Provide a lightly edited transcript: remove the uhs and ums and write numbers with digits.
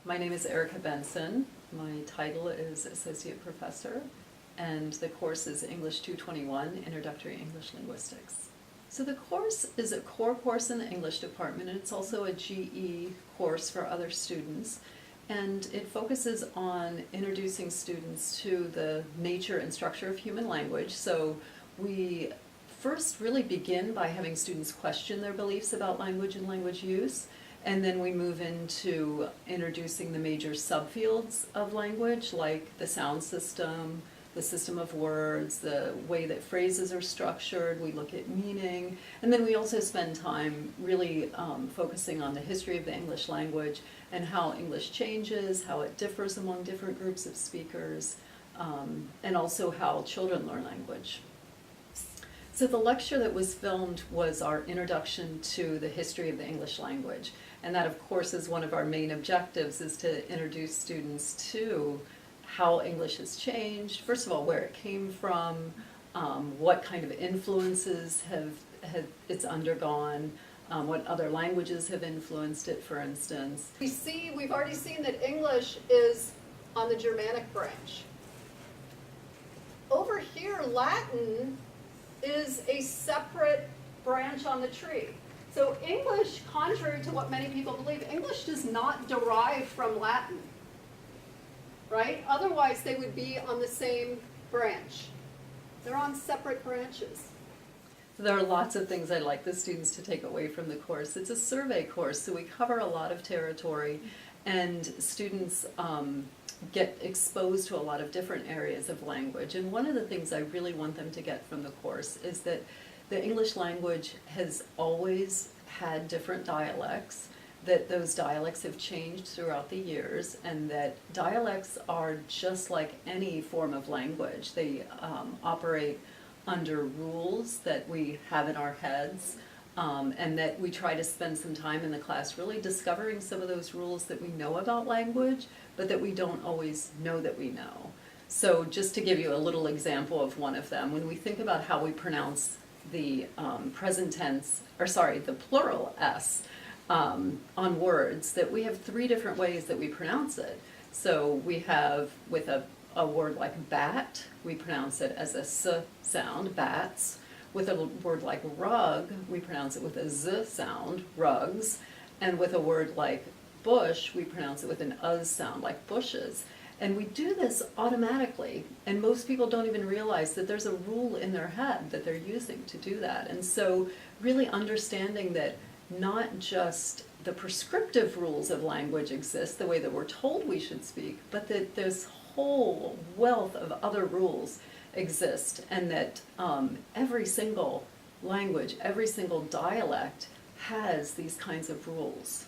My name is Erica Benson. My title is Associate Professor, and the course is English 221, Introductory English Linguistics. So the course is a core course in the English department, and it's also a GE course for other students. And it focuses on introducing students to the nature and structure of human language. So we first really begin by having students question their beliefs about language and language use. And then we move into introducing the major subfields of language, like the sound system, the system of words, the way that phrases are structured. We look at meaning. And then we also spend time really focusing on the history of the English language and how English changes, how it differs among different groups of speakers, and also how children learn language. So the lecture that was filmed was our introduction to the history of the English language. And that, of course, is one of our main objectives, is to introduce students to how English has changed. First of all, where it came from, what kind of influences it's undergone, what other languages have influenced it, for instance. We've already seen that English is on the Germanic branch. Over here, Latin is a separate branch on the tree. So English, contrary to what many people believe, English does not derive from Latin, right? Otherwise, they would be on the same branch. They're on separate branches. There are lots of things I'd like the students to take away from the course. It's a survey course, so we cover a lot of territory, and students get exposed to a lot of different areas of language. And one of the things I really want them to get from the course is that the English language has always had different dialects, that those dialects have changed throughout the years, and that dialects are just like any form of language. They operate under rules that we have in our heads, and that we try to spend some time in the class really discovering some of those rules that we know about language, but that we don't always know that we know. So just to give you a little example of one of them, when we think about how we pronounce the the plural S on words, that we have three different ways that we pronounce it. So we have, with a word like bat, we pronounce it as a S sound, bats. With a word like rug, we pronounce it with a Z sound, rugs. And with a word like bush, we pronounce it with an uz sound, like bushes. And we do this automatically, and most people don't even realize that there's a rule in their head that they're using to do that. And so really understanding that not just the prescriptive rules of language exist the way that we're told we should speak, but that this whole wealth of other rules exist, and that every single language, every single dialect has these kinds of rules.